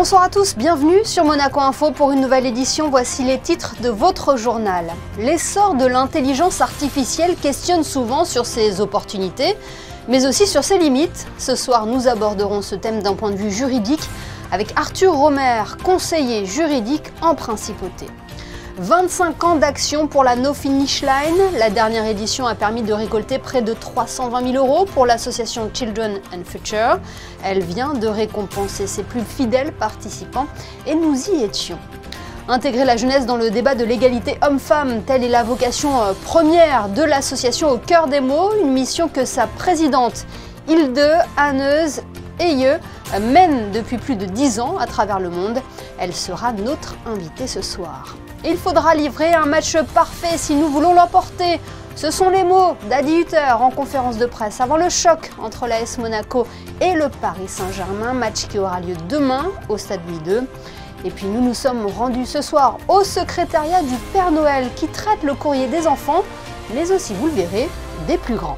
Bonsoir à tous, bienvenue sur Monaco Info pour une nouvelle édition. Voici les titres de votre journal. L'essor de l'intelligence artificielle questionne souvent sur ses opportunités, mais aussi sur ses limites. Ce soir, nous aborderons ce thème d'un point de vue juridique avec Arthur Romer, conseiller juridique en principauté. 25 ans d'action pour la No Finish Line. La dernière édition a permis de récolter près de 320 000 € pour l'association Children and Future. Elle vient de récompenser ses plus fidèles participants et nous y étions. Intégrer la jeunesse dans le débat de l'égalité homme-femme, telle est la vocation première de l'association Au Cœur des Mots, une mission que sa présidente Hilde Hanneuse Eyeux mène depuis plus de 10 ans à travers le monde. Elle sera notre invitée ce soir. Il faudra livrer un match parfait si nous voulons l'emporter. Ce sont les mots d'Adi Hutter en conférence de presse avant le choc entre l'AS Monaco et le Paris Saint-Germain, match qui aura lieu demain au Stade Louis II. Et puis nous nous sommes rendus ce soir au secrétariat du Père Noël qui traite le courrier des enfants, mais aussi, vous le verrez, des plus grands.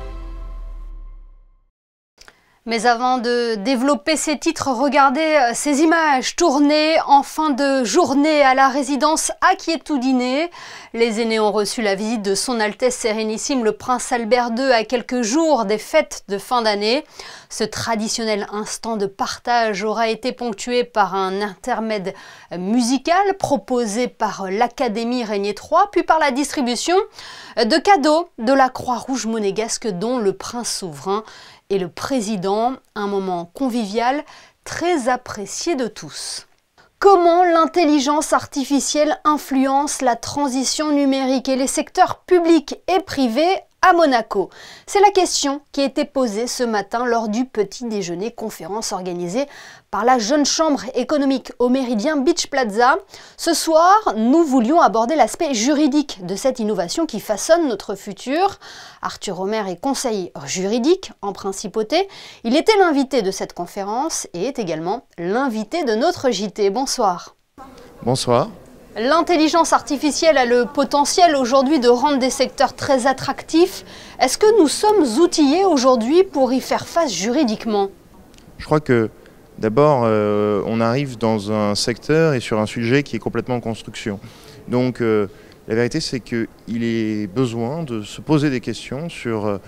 Mais avant de développer ces titres, regardez ces images tournées en fin de journée à la résidence Acquiétoudiné. Les aînés ont reçu la visite de son Altesse Sérénissime le Prince Albert II à quelques jours des fêtes de fin d'année. Ce traditionnel instant de partage aura été ponctué par un intermède musical proposé par l'Académie Régnier III, puis par la distribution de cadeaux de la Croix-Rouge monégasque dont le prince souverain et le président, un moment convivial très apprécié de tous. Comment l'intelligence artificielle influence la transition numérique et les secteurs publics et privés à Monaco? C'est la question qui a été posée ce matin lors du petit déjeuner conférence organisée par la Jeune Chambre économique au Méridien Beach Plaza. Ce soir, nous voulions aborder l'aspect juridique de cette innovation qui façonne notre futur. Arthur Romer est conseiller juridique en principauté. Il était l'invité de cette conférence et est également l'invité de notre JT. Bonsoir. Bonsoir. L'intelligence artificielle a le potentiel aujourd'hui de rendre des secteurs très attractifs. Est-ce que nous sommes outillés aujourd'hui pour y faire face juridiquement? Je crois que d'abord, on arrive dans un secteur et sur un sujet qui est complètement en construction. Donc la vérité, c'est qu'il est besoin de se poser des questions sur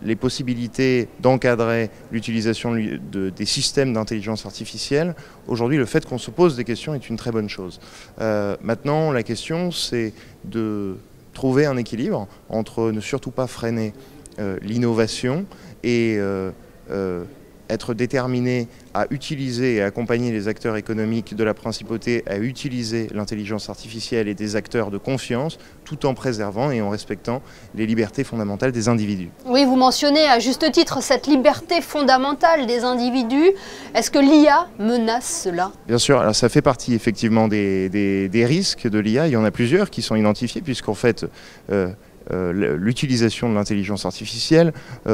les possibilités d'encadrer l'utilisation des systèmes d'intelligence artificielle. Aujourd'hui, le fait qu'on se pose des questions est une très bonne chose. Maintenant, la question, c'est de trouver un équilibre entre ne surtout pas freiner l'innovation et être déterminé à utiliser et accompagner les acteurs économiques de la principauté à utiliser l'intelligence artificielle et des acteurs de confiance, tout en préservant et en respectant les libertés fondamentales des individus. Oui, vous mentionnez à juste titre cette liberté fondamentale des individus. Est-ce que l'IA menace cela? Bien sûr, alors ça fait partie effectivement des risques de l'IA. Il y en a plusieurs qui sont identifiés puisqu'en fait l'utilisation de l'intelligence artificielle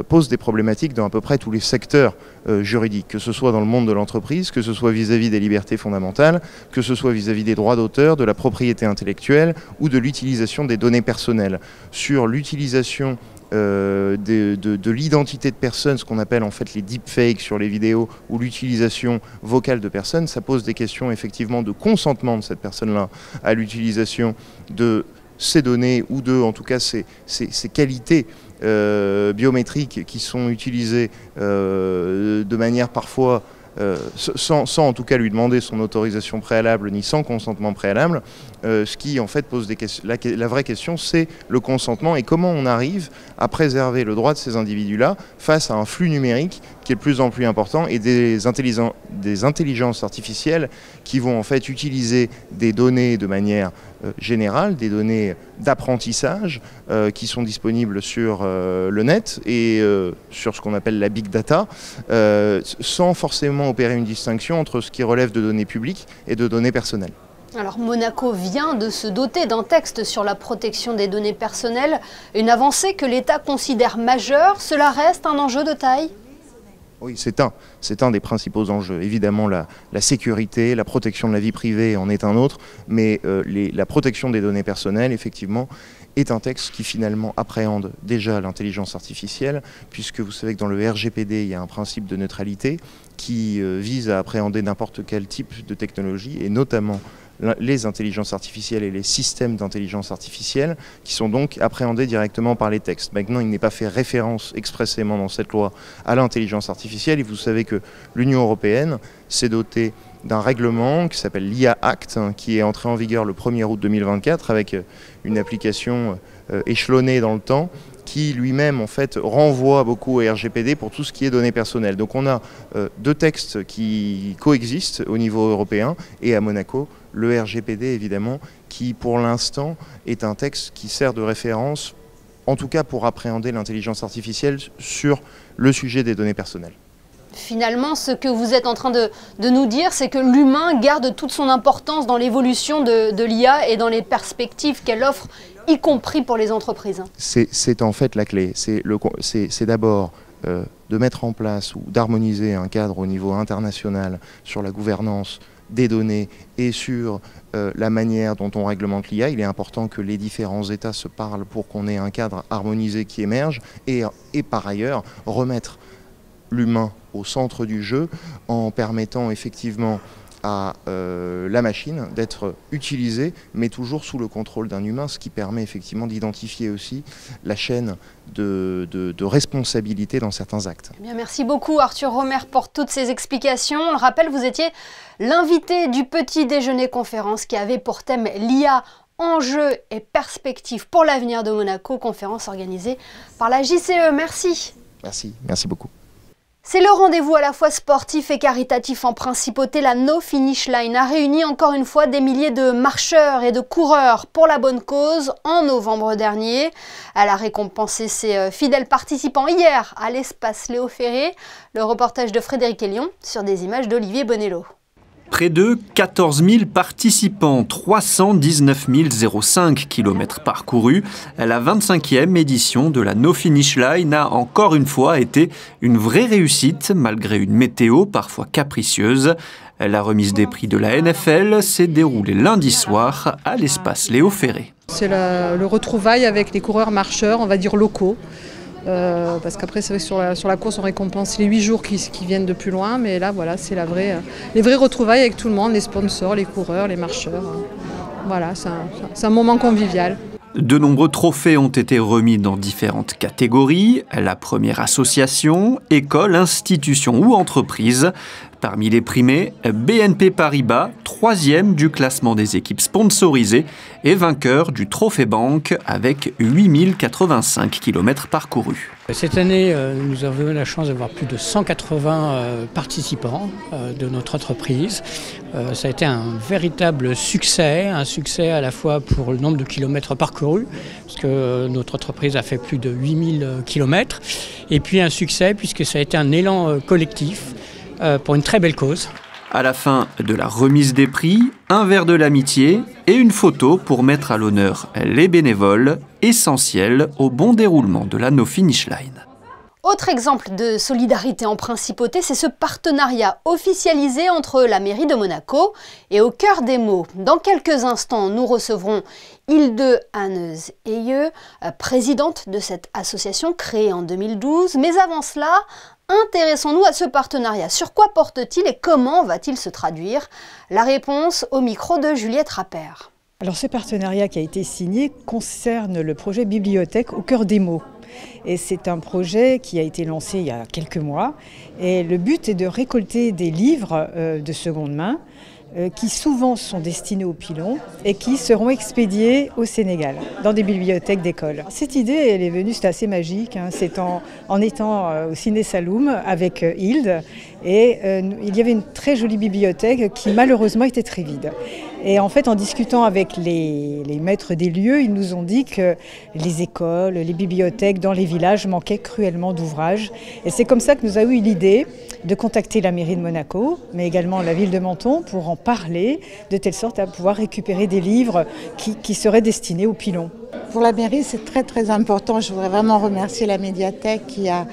pose des problématiques dans à peu près tous les secteurs juridiques, que ce soit dans le monde de l'entreprise, que ce soit vis-à-vis des libertés fondamentales, que ce soit vis-à-vis des droits d'auteur, de la propriété intellectuelle ou de l'utilisation des données personnelles. Sur l'utilisation de l'identité de personnes, ce qu'on appelle en fait les deepfakes sur les vidéos, ou l'utilisation vocale de personnes, ça pose des questions effectivement de consentement de cette personne-là à l'utilisation de ces données ou en tout cas ces qualités biométriques qui sont utilisées de manière parfois sans en tout cas lui demander son autorisation préalable ni sans consentement préalable, ce qui en fait pose des questions. La vraie question, c'est le consentement et comment on arrive à préserver le droit de ces individus-là face à un flux numérique qui est de plus en plus important et des intelligences artificielles qui vont en fait utiliser des données de manière générale, des données d'apprentissage qui sont disponibles sur le net et sur ce qu'on appelle la big data, sans forcément opérer une distinction entre ce qui relève de données publiques et de données personnelles. Alors Monaco vient de se doter d'un texte sur la protection des données personnelles, une avancée que l'État considère majeure. Cela reste un enjeu de taille? Oui, c'est un des principaux enjeux. Évidemment, la sécurité, la protection de la vie privée en est un autre, mais la protection des données personnelles, effectivement, est un texte qui finalement appréhende déjà l'intelligence artificielle, puisque vous savez que dans le RGPD, il y a un principe de neutralité qui vise à appréhender n'importe quel type de technologie, et notamment les intelligences artificielles et les systèmes d'intelligence artificielle, qui sont donc appréhendés directement par les textes. Maintenant, il n'est pas fait référence expressément dans cette loi à l'intelligence artificielle, et vous savez que l'Union européenne s'est dotée d'un règlement qui s'appelle l'IA Act, qui est entré en vigueur le 1er août 2024 avec une application échelonnée dans le temps, qui lui-même en fait renvoie beaucoup au RGPD pour tout ce qui est données personnelles. Donc on a deux textes qui coexistent au niveau européen, et à Monaco, le RGPD évidemment, qui pour l'instant est un texte qui sert de référence, en tout cas pour appréhender l'intelligence artificielle sur le sujet des données personnelles. Finalement, ce que vous êtes en train de nous dire, c'est que l'humain garde toute son importance dans l'évolution de l'IA et dans les perspectives qu'elle offre, y compris pour les entreprises. C'est en fait la clé. C'est d'abord de mettre en place ou d'harmoniser un cadre au niveau international sur la gouvernance des données et sur la manière dont on réglemente l'IA. Il est important que les différents États se parlent pour qu'on ait un cadre harmonisé qui émerge, et par ailleurs remettre l'humain au centre du jeu en permettant effectivement à la machine d'être utilisée, mais toujours sous le contrôle d'un humain, ce qui permet effectivement d'identifier aussi la chaîne de responsabilité dans certains actes. Eh bien, merci beaucoup Arthur Romer pour toutes ces explications. On le rappelle, vous étiez l'invité du petit déjeuner conférence qui avait pour thème l'IA, enjeux et perspectives pour l'avenir de Monaco, conférence organisée par la JCE. Merci. Merci beaucoup. C'est le rendez-vous à la fois sportif et caritatif en principauté. La No Finish Line a réuni encore une fois des milliers de marcheurs et de coureurs pour la bonne cause en novembre dernier. Elle a récompensé ses fidèles participants hier à l'espace Léo Ferré. Le reportage de Frédéric Elion sur des images d'Olivier Bonello. Près de 14 000 participants, 319 005 km parcourus. La 25e édition de la No Finish Line a encore une fois été une vraie réussite, malgré une météo parfois capricieuse. La remise des prix de la NFL s'est déroulée lundi soir à l'espace Léo Ferré. C'est le retrouvaille avec les coureurs marcheurs, on va dire locaux. Parce qu'après c'est vrai que sur la course on récompense les 8 jours qui viennent de plus loin, mais là voilà, c'est les vrais retrouvailles avec tout le monde, les sponsors, les coureurs, les marcheurs. Voilà, c'est un moment convivial. De nombreux trophées ont été remis dans différentes catégories, la première association, école, institution ou entreprise. Parmi les primés, BNP Paribas, 3e du classement des équipes sponsorisées et vainqueur du Trophée Banque avec 8085 km parcourus. Cette année, nous avons eu la chance d'avoir plus de 180 participants de notre entreprise. Ça a été un véritable succès, un succès à la fois pour le nombre de kilomètres parcourus, parce que notre entreprise a fait plus de 8000 kilomètres, et puis un succès puisque ça a été un élan collectif pour une très belle cause. À la fin de la remise des prix, un verre de l'amitié et une photo pour mettre à l'honneur les bénévoles, essentiels au bon déroulement de la No Finish Line. Autre exemple de solidarité en principauté, c'est ce partenariat officialisé entre la mairie de Monaco et Au Cœur des Mots. Dans quelques instants, nous recevrons Hilde Hanneuse-Eyeux, présidente de cette association créée en 2012. Mais avant cela, intéressons-nous à ce partenariat. Sur quoi porte-t-il et comment va-t-il se traduire? La réponse au micro de Juliette Rappert. Alors ce partenariat qui a été signé concerne le projet Bibliothèque Au Cœur des Mots. Et c'est un projet qui a été lancé il y a quelques mois. Et le but est de récolter des livres de seconde main qui souvent sont destinés aux pilons et qui seront expédiés au Sénégal, dans des bibliothèques d'école. Cette idée, elle est venue, c'est assez magique, hein, c'est en étant au Ciné Saloum avec Hilde, et il y avait une très jolie bibliothèque qui malheureusement était très vide. Et en fait, en discutant avec les maîtres des lieux, ils nous ont dit que les écoles, les bibliothèques dans les villages manquaient cruellement d'ouvrages. Et c'est comme ça que nous avons eu l'idée de contacter la mairie de Monaco, mais également la ville de Menton, pour en parler, de telle sorte à pouvoir récupérer des livres qui seraient destinés aux pilons. Pour la mairie, c'est très très important. Je voudrais vraiment remercier la médiathèque qui a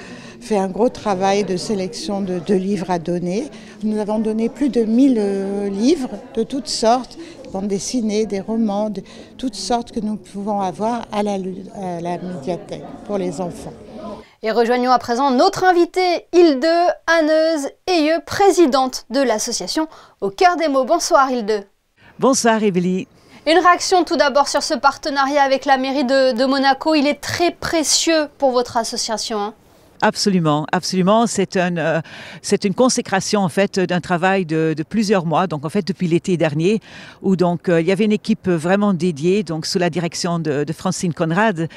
fait un gros travail de sélection de livres à donner. Nous avons donné plus de 1000 livres de toutes sortes, bandes dessinées, des romans, de toutes sortes que nous pouvons avoir à la médiathèque pour les enfants. Et rejoignons à présent notre invitée, Hilde Hanneuse-Eyeux, présidente de l'association Au Cœur des Mots. Bonsoir Hilde. Bonsoir Émilie. Une réaction tout d'abord sur ce partenariat avec la mairie de Monaco. Il est très précieux pour votre association, hein. Absolument, absolument. C'est une consécration en fait d'un travail de plusieurs mois, donc en fait depuis l'été dernier, où donc il y avait une équipe vraiment dédiée, donc sous la direction de Francine Conrad,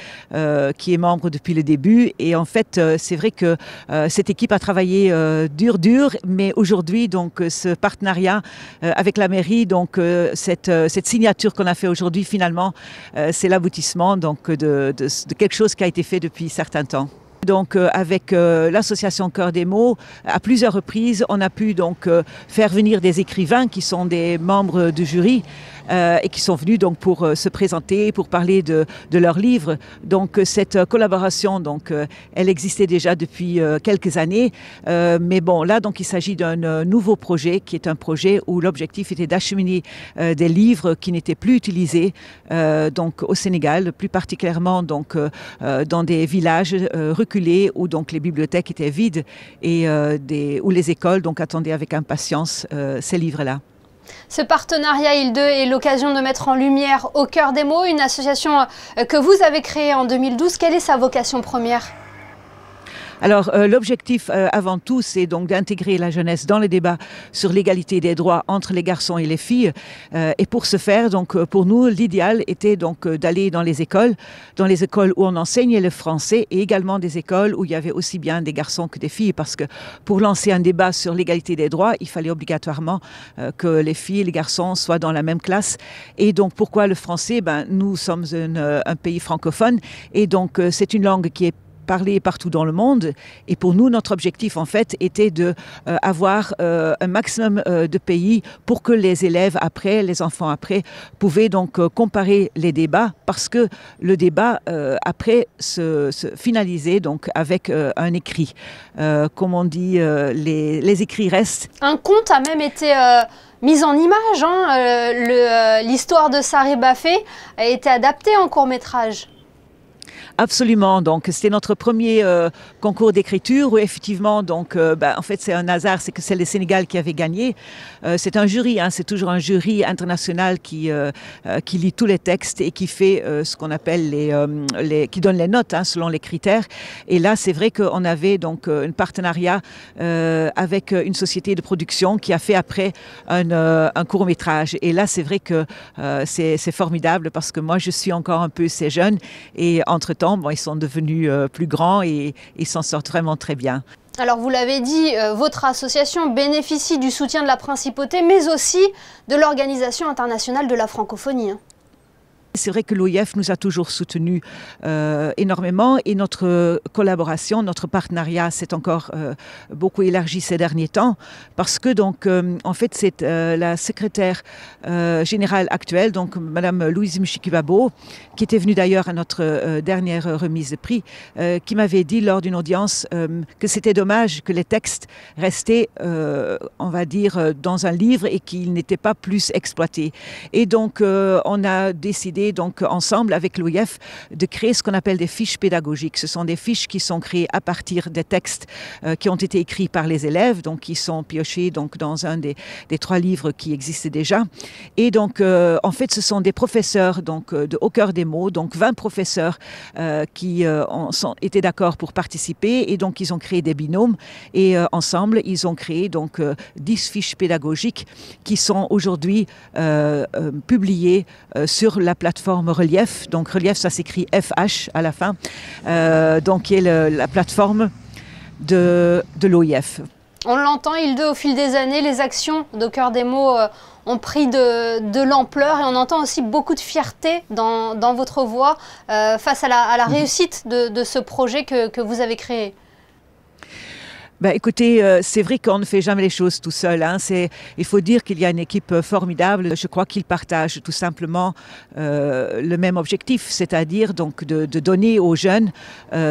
qui est membre depuis le début. Et en fait, c'est vrai que cette équipe a travaillé dur, mais aujourd'hui donc ce partenariat avec la mairie, donc cette signature qu'on a fait aujourd'hui, finalement, c'est l'aboutissement donc de quelque chose qui a été fait depuis certain temps. Donc avec l'association Cœur des Mots, à plusieurs reprises, on a pu donc faire venir des écrivains qui sont des membres du jury et qui sont venus donc pour se présenter, pour parler de leurs livres. Donc cette collaboration, donc elle existait déjà depuis quelques années, mais bon là donc il s'agit d'un nouveau projet qui est un projet où l'objectif était d'acheminer des livres qui n'étaient plus utilisés donc au Sénégal, plus particulièrement donc dans des villages reculés où donc les bibliothèques étaient vides et où les écoles donc attendaient avec impatience ces livres-là. Ce partenariat Hilde est l'occasion de mettre en lumière Au Cœur des Mots, une association que vous avez créée en 2012. Quelle est sa vocation première ? Alors l'objectif avant tout, c'est donc d'intégrer la jeunesse dans le débat sur l'égalité des droits entre les garçons et les filles. Et pour ce faire, donc pour nous, l'idéal était donc d'aller dans les écoles où on enseignait le français, et également des écoles où il y avait aussi bien des garçons que des filles, parce que pour lancer un débat sur l'égalité des droits, il fallait obligatoirement que les filles et les garçons soient dans la même classe. Et donc pourquoi le français ? Nous sommes un pays francophone, et donc c'est une langue qui est parler partout dans le monde. Et pour nous, notre objectif, en fait, était de avoir un maximum de pays pour que les élèves après, les enfants après, pouvaient donc comparer les débats, parce que le débat après se finalisait donc avec un écrit. Comme on dit, les écrits restent. Un conte a même été mise en image, hein. L'histoire de Saré Baffé a été adaptée en court-métrage. Absolument. Donc, c'était notre premier concours d'écriture où effectivement, donc, en fait, c'est un hasard, c'est que c'est le Sénégal qui avait gagné. C'est un jury, hein, c'est toujours un jury international qui lit tous les textes et qui fait ce qu'on appelle qui donne les notes, hein, selon les critères. Et là, c'est vrai qu'on avait donc un partenariat avec une société de production qui a fait après un court-métrage. Et là, c'est vrai que c'est formidable parce que moi, je suis encore un peu ces jeunes et entre-temps, ils sont devenus plus grands et ils s'en sortent vraiment très bien. Alors vous l'avez dit, votre association bénéficie du soutien de la Principauté, mais aussi de l'Organisation internationale de la francophonie, hein. C'est vrai que l'OIF nous a toujours soutenus énormément, et notre collaboration, notre partenariat s'est encore beaucoup élargi ces derniers temps, parce que donc en fait c'est la secrétaire générale actuelle, donc Madame Louise Mchikibabo, qui était venue d'ailleurs à notre dernière remise de prix, qui m'avait dit lors d'une audience que c'était dommage que les textes restaient, on va dire, dans un livre et qu'ils n'étaient pas plus exploités. Et donc on a décidé donc ensemble avec l'OIF de créer ce qu'on appelle des fiches pédagogiques. Ce sont des fiches qui sont créées à partir des textes qui ont été écrits par les élèves, donc qui sont piochés donc dans un des 3 livres qui existent déjà. Et donc en fait ce sont des professeurs donc de Au Cœur des Mots, donc 20 professeurs qui étaient d'accord pour participer, et donc ils ont créé des binômes, et ensemble ils ont créé donc 10 fiches pédagogiques qui sont aujourd'hui publiées sur la plateforme Relief. Donc Relief, ça s'écrit FH à la fin, donc qui est la plateforme de l'OIF. On l'entend, Hilde, au fil des années, les actions d'Au Cœur des Mots ont pris de l'ampleur, et on entend aussi beaucoup de fierté dans votre voix face à la réussite de ce projet que vous avez créé. Ben, écoutez, c'est vrai qu'on ne fait jamais les choses tout seul. Hein. Il faut dire qu'il y a une équipe formidable. Je crois qu'ils partagent tout simplement le même objectif, c'est-à-dire donc de donner aux jeunes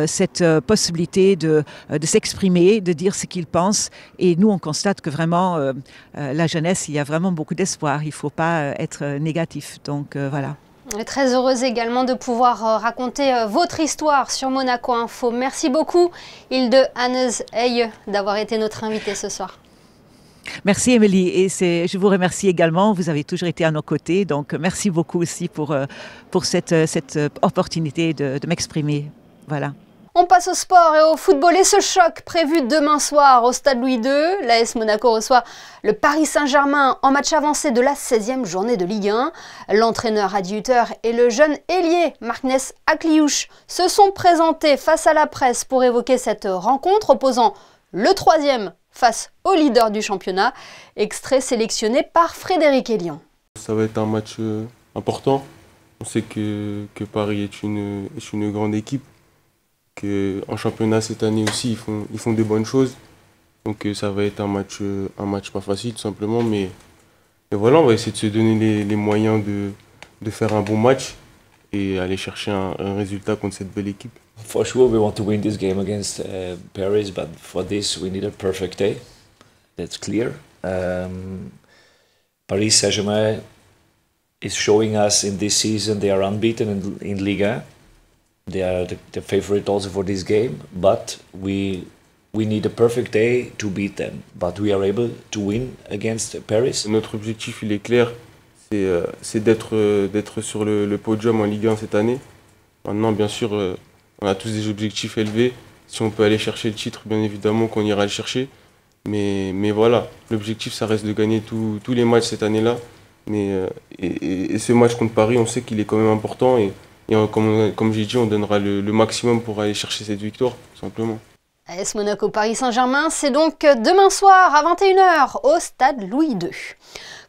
cette possibilité de s'exprimer, de dire ce qu'ils pensent. Et nous, on constate que vraiment, la jeunesse, il y a vraiment beaucoup d'espoir. Il ne faut pas être négatif. Donc voilà. On est très heureuse également de pouvoir raconter votre histoire sur Monaco Info. Merci beaucoup, Hilde Hannes-Eye, d'avoir été notre invitée ce soir. Merci Émilie, et je vous remercie également. Vous avez toujours été à nos côtés, donc merci beaucoup aussi pour cette opportunité de m'exprimer. Voilà. On passe au sport et au football et ce choc prévu demain soir au stade Louis II. L'AS Monaco reçoit le Paris Saint-Germain en match avancé de la 16e journée de Ligue 1. L'entraîneur Adi Hütter et le jeune ailier Marknes Akliouche se sont présentés face à la presse pour évoquer cette rencontre opposant le 3e face au leader du championnat, extrait sélectionné par Frédéric Elian. Ça va être un match important. On sait que Paris est une grande équipe. En championnat cette année aussi, ils font de bonnes choses. Donc ça va être un match pas facile tout simplement. Mais voilà, on va essayer de se donner les moyens de faire un bon match et aller chercher un résultat contre cette belle équipe. For sure we want to win this game against Paris, but for this we need a perfect day. That's clear. Paris Saint-Germain is showing us in this season they are unbeaten in Liga. They are the favorite also for this game, but we need a perfect day to beat them. But we are able to win against Paris. Notre objectif, il est clair, c'est d'être sur le podium en Ligue 1 cette année. Maintenant, bien sûr, on a tous des objectifs élevés. Si on peut aller chercher le titre, bien évidemment qu'on ira le chercher. Mais voilà, l'objectif, ça reste de gagner tous les matchs cette année-là. Et ce match contre Paris, on sait qu'il est quand même important. Et comme j'ai dit, on donnera le maximum pour aller chercher cette victoire, tout simplement. AS Monaco Paris Saint-Germain, c'est donc demain soir à 21h au stade Louis II.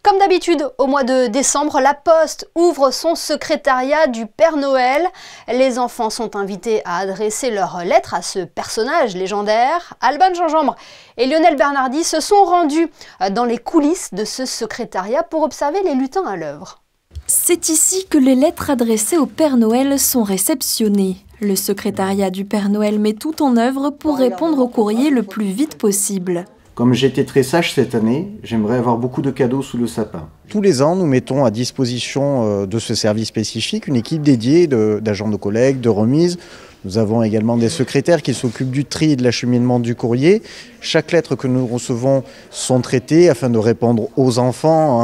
Comme d'habitude, au mois de décembre, la Poste ouvre son secrétariat du Père Noël. Les enfants sont invités à adresser leurs lettres à ce personnage légendaire. Alban Gingembre et Lionel Bernardi se sont rendus dans les coulisses de ce secrétariat pour observer les lutins à l'œuvre. C'est ici que les lettres adressées au Père Noël sont réceptionnées. Le secrétariat du Père Noël met tout en œuvre pour répondre au courrier le plus vite possible. Comme j'étais très sage cette année, j'aimerais avoir beaucoup de cadeaux sous le sapin. Tous les ans, nous mettons à disposition de ce service spécifique une équipe dédiée d'agents de collecte, de remise. Nous avons également des secrétaires qui s'occupent du tri et de l'acheminement du courrier. Chaque lettre que nous recevons sont traitées afin de répondre aux enfants,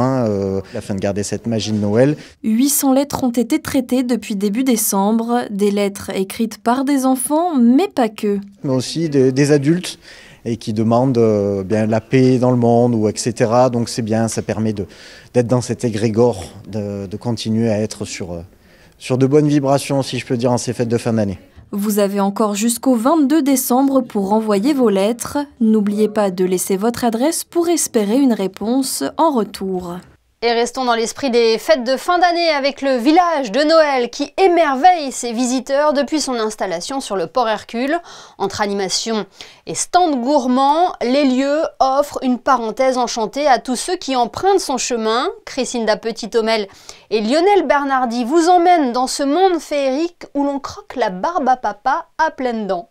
afin de garder cette magie de Noël. 800 lettres ont été traitées depuis début décembre, des lettres écrites par des enfants, mais pas que. Mais aussi des adultes et qui demandent bien la paix dans le monde, ou etc. Donc c'est bien, ça permet d'être dans cet égrégore, de continuer à être sur de bonnes vibrations, si je peux dire, en ces fêtes de fin d'année. Vous avez encore jusqu'au 22 décembre pour envoyer vos lettres. N'oubliez pas de laisser votre adresse pour espérer une réponse en retour. Et restons dans l'esprit des fêtes de fin d'année avec le village de Noël qui émerveille ses visiteurs depuis son installation sur le port Hercule. Entre animation et stand gourmand, les lieux offrent une parenthèse enchantée à tous ceux qui empruntent son chemin. Christinda Petit-Homel et Lionel Bernardi vous emmènent dans ce monde féerique où l'on croque la barbe à papa à pleines dents.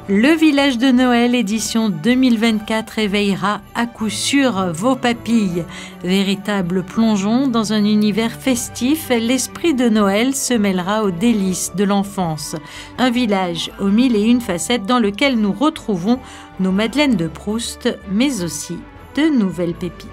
Le village de Noël édition 2024 réveillera à coup sûr vos papilles. Véritable plongeon dans un univers festif, l'esprit de Noël se mêlera aux délices de l'enfance. Un village aux 1001 facettes dans lequel nous retrouvons nos madeleines de Proust, mais aussi de nouvelles pépites.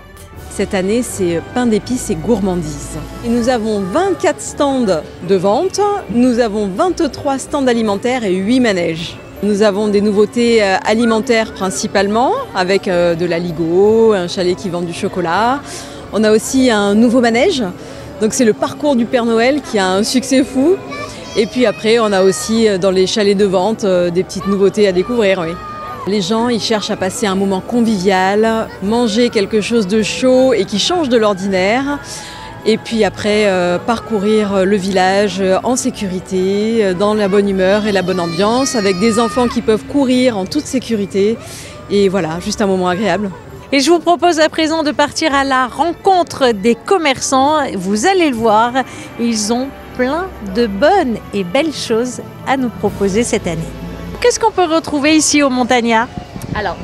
Cette année, c'est pain d'épices et gourmandises. Et nous avons 24 stands de vente, nous avons 23 stands alimentaires et 8 manèges. Nous avons des nouveautés alimentaires principalement, avec de la Ligo, un chalet qui vend du chocolat. On a aussi un nouveau manège, donc c'est le parcours du Père Noël qui a un succès fou. Et puis après, on a aussi dans les chalets de vente des petites nouveautés à découvrir. Oui. Les gens, ils cherchent à passer un moment convivial, manger quelque chose de chaud et qui change de l'ordinaire. Et puis après, parcourir le village en sécurité, dans la bonne humeur et la bonne ambiance, avec des enfants qui peuvent courir en toute sécurité. Et voilà, juste un moment agréable. Et je vous propose à présent de partir à la rencontre des commerçants. Vous allez le voir, ils ont plein de bonnes et belles choses à nous proposer cette année. Qu'est-ce qu'on peut retrouver ici au Montagnat? Alors,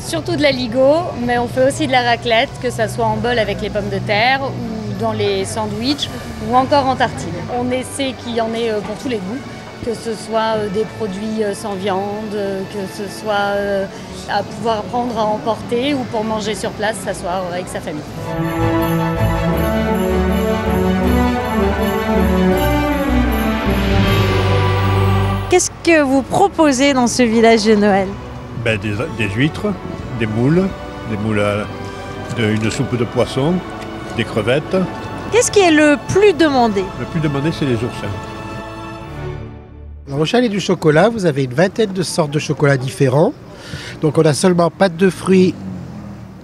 surtout de la ligo, mais on fait aussi de la raclette, que ça soit en bol avec les pommes de terre ou dans les sandwichs ou encore en tartine. On essaie qu'il y en ait pour tous les goûts, que ce soit des produits sans viande, que ce soit à pouvoir prendre à emporter ou pour manger sur place, s'asseoir avec sa famille. Qu'est-ce que vous proposez dans ce village de Noël? Des huîtres, des moules une soupe de poisson, des crevettes. Qu'est-ce qui est le plus demandé? Le plus demandé, c'est les oursins. Au chalet du chocolat, vous avez une vingtaine de sortes de chocolat différents. Donc on a seulement pâte de fruits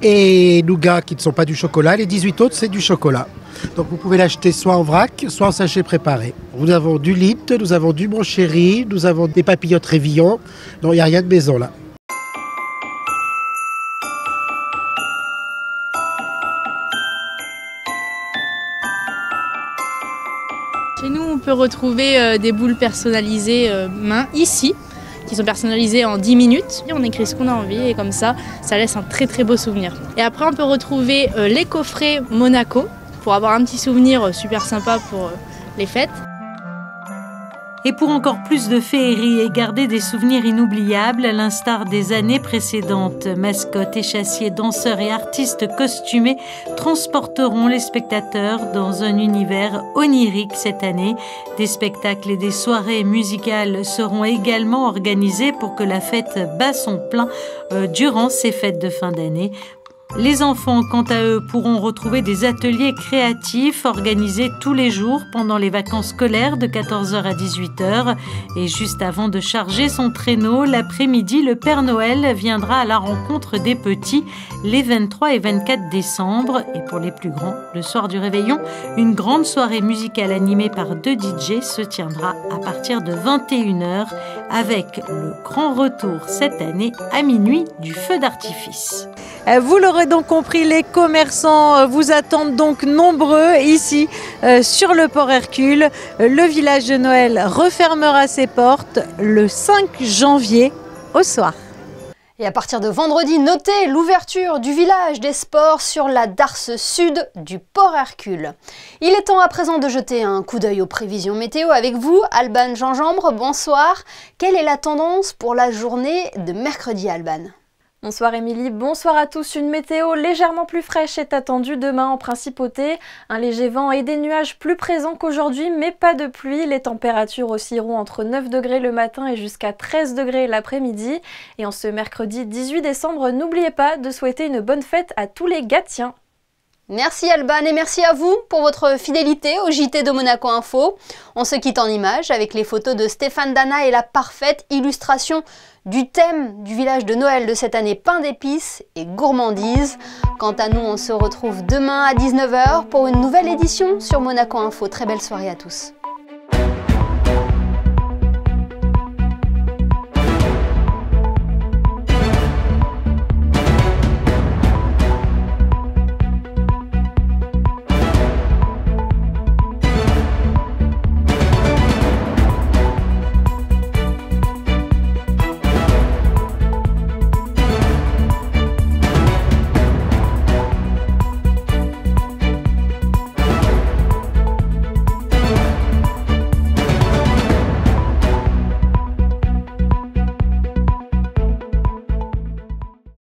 et nougat qui ne sont pas du chocolat. Les 18 autres, c'est du chocolat. Donc vous pouvez l'acheter soit en vrac, soit en sachet préparé. Nous avons du Lindt, nous avons du Mon Chéri, nous avons des papillotes Révillon. Donc il n'y a rien de maison là. Chez nous, on peut retrouver des boules personnalisées main ici, qui sont personnalisées en 10 minutes. Et on écrit ce qu'on a envie et comme ça laisse un très très beau souvenir. Et après, on peut retrouver les coffrets Monaco pour avoir un petit souvenir super sympa pour les fêtes. Et pour encore plus de féerie et garder des souvenirs inoubliables, à l'instar des années précédentes, mascottes, échassiers, danseurs et artistes costumés transporteront les spectateurs dans un univers onirique cette année. Des spectacles et des soirées musicales seront également organisés pour que la fête bat son plein durant ces fêtes de fin d'année. Les enfants, quant à eux, pourront retrouver des ateliers créatifs organisés tous les jours pendant les vacances scolaires de 14h à 18h. Et juste avant de charger son traîneau, l'après-midi, le Père Noël viendra à la rencontre des petits les 23 et 24 décembre. Et pour les plus grands, le soir du réveillon, une grande soirée musicale animée par 2 DJ se tiendra à partir de 21h avec le grand retour cette année à minuit du feu d'artifice. Vous l'aurez donc compris, les commerçants vous attendent donc nombreux ici sur le port Hercule. Le village de Noël refermera ses portes le 5 janvier au soir. Et à partir de vendredi, notez l'ouverture du village des sports sur la darse sud du port Hercule. Il est temps à présent de jeter un coup d'œil aux prévisions météo avec vous, Alban Gingembre, bonsoir. Quelle est la tendance pour la journée de mercredi, Alban ? Bonsoir Émilie, bonsoir à tous. Une météo légèrement plus fraîche est attendue demain en principauté. Un léger vent et des nuages plus présents qu'aujourd'hui, mais pas de pluie. Les températures oscilleront entre 9 degrés le matin et jusqu'à 13 degrés l'après-midi. Et en ce mercredi 18 décembre, n'oubliez pas de souhaiter une bonne fête à tous les Gatiens. Merci Alban et merci à vous pour votre fidélité au JT de Monaco Info. On se quitte en images avec les photos de Stéphane Dana et la parfaite illustration du thème du village de Noël de cette année, pain d'épices et gourmandise. Quant à nous, on se retrouve demain à 19h pour une nouvelle édition sur Monaco Info. Très belle soirée à tous.